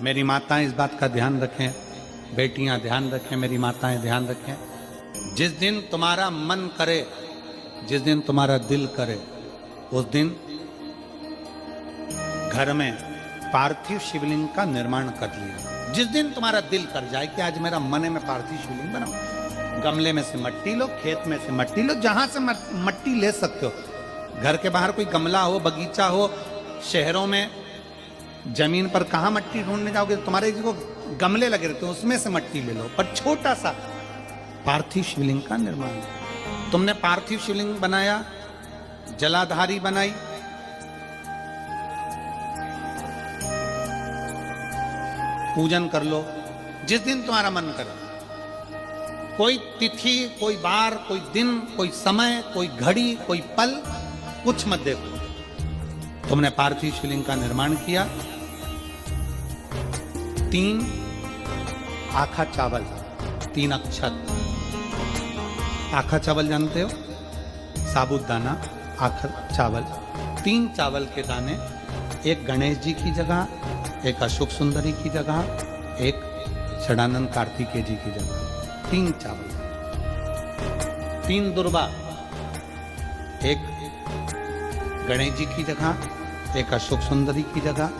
मेरी माताएं इस बात का ध्यान रखें, बेटियां ध्यान रखें, मेरी माताएं ध्यान रखें। जिस दिन तुम्हारा मन करे, जिस दिन तुम्हारा दिल करे, उस दिन घर में पार्थिव शिवलिंग का निर्माण कर लिया। जिस दिन तुम्हारा दिल कर जाए कि आज मेरा मन है मैं पार्थिव शिवलिंग बनाऊं, गमले में से मट्टी लो, खेत में से मट्टी लो, जहां से मट्टी ले सकते हो। घर के बाहर कोई गमला हो, बगीचा हो, शहरों में जमीन पर कहां मट्टी ढूंढने जाओगे, तुम्हारे जो गमले लगे रहते हैं उसमें से मट्टी ले लो, पर छोटा सा पार्थिव शिवलिंग का निर्माण। तुमने पार्थिव शिवलिंग बनाया, जलाधारी बनाई, पूजन कर लो जिस दिन तुम्हारा मन करे। कोई तिथि, कोई बार, कोई दिन, कोई समय, कोई घड़ी, कोई पल कुछ मत देखो। तुमने पार्थिव शिवलिंग का निर्माण किया। 3 आखा चावल, 3 अक्षत। आखा चावल जानते हो, साबुदाना, आखा चावल। 3 चावल के दाने, एक गणेश जी की जगह, एक अशोक सुंदरी की जगह, एक षडानंद कार्तिकेय जी की जगह। 3 चावल। 3 दुर्वा, एक गणेश जी की जगह, एक अशोक सुंदरी की जगह,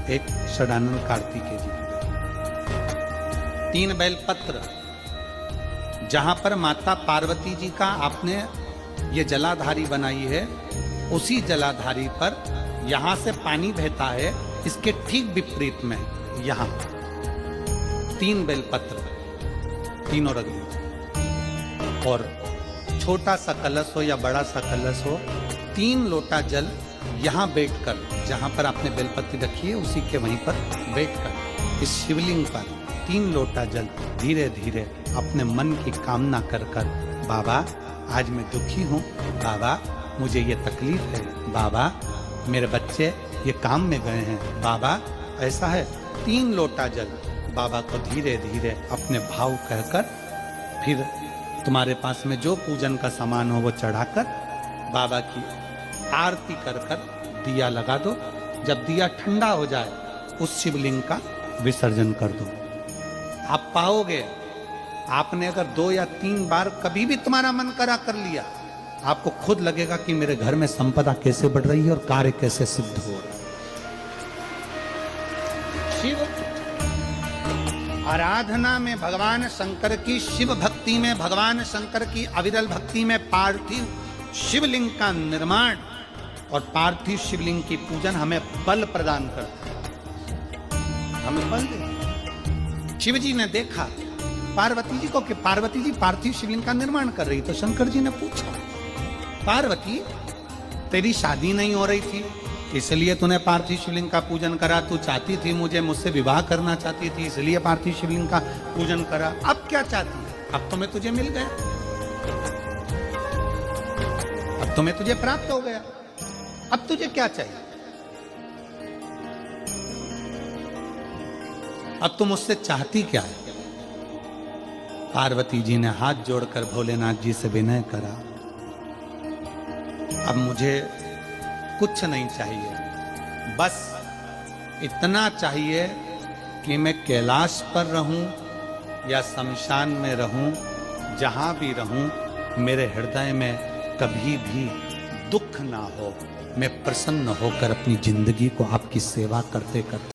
एक षडानंद कार्तिकेय जी की जगह। 3 बेलपत्र, जहां पर माता पार्वती जी का आपने ये जलाधारी बनाई है, उसी जलाधारी पर यहां से पानी बहता है, इसके ठीक विपरीत में यहां 3 बेलपत्र, तीनों रख दीजिए। और छोटा सा कलश हो या बड़ा सा कलश हो, 3 लोटा जल यहां बैठकर, जहां पर आपने बेलपत्री रखी है उसी के वहीं पर बैठकर इस शिवलिंग पर 3 लोटा जल धीरे धीरे अपने मन की कामना कर कर, बाबा आज मैं दुखी हूं, बाबा मुझे ये तकलीफ है, बाबा मेरे बच्चे ये काम में गए हैं, बाबा ऐसा है। 3 लोटा जल बाबा को धीरे धीरे अपने भाव कहकर, फिर तुम्हारे पास में जो पूजन का सामान हो वो चढ़ाकर बाबा की आरती कर कर दिया लगा दो। जब दिया ठंडा हो जाए उस शिवलिंग का विसर्जन कर दो। आप पाओगे, आपने अगर 2 या 3 बार कभी भी तुम्हारा मन करा कर लिया, आपको खुद लगेगा कि मेरे घर में संपदा कैसे बढ़ रही है और कार्य कैसे सिद्ध हो रहा है। शिव आराधना में भगवान शंकर की, शिव भक्ति में भगवान शंकर की अविरल भक्ति में पार्थिव शिवलिंग का निर्माण और पार्थिव शिवलिंग की पूजन हमें बल प्रदान करता है, हमें बल देता। शिव जी ने देखा पार्वती जी को कि पार्वती जी पार्थिव शिवलिंग का निर्माण कर रही, तो शंकर जी ने पूछा, पार्वती तेरी शादी नहीं हो रही थी इसलिए तूने पार्थिव शिवलिंग का पूजन करा, तू चाहती थी मुझसे विवाह करना चाहती थी इसलिए पार्थिव शिवलिंग का पूजन करा, अब क्या चाहती है? अब तो मैं तुझे मिल गया, अब तो मैं तुझे प्राप्त हो गया, अब तुझे क्या चाहिए? अब तुम मुझसे चाहती क्या है? पार्वती जी ने हाथ जोड़कर भोलेनाथ जी से विनय करा, अब मुझे कुछ नहीं चाहिए, बस इतना चाहिए कि मैं कैलाश पर रहूं या शमशान में रहूं, जहां भी रहूं मेरे हृदय में कभी भी दुख ना हो, मैं प्रसन्न होकर अपनी जिंदगी को आपकी सेवा करते करते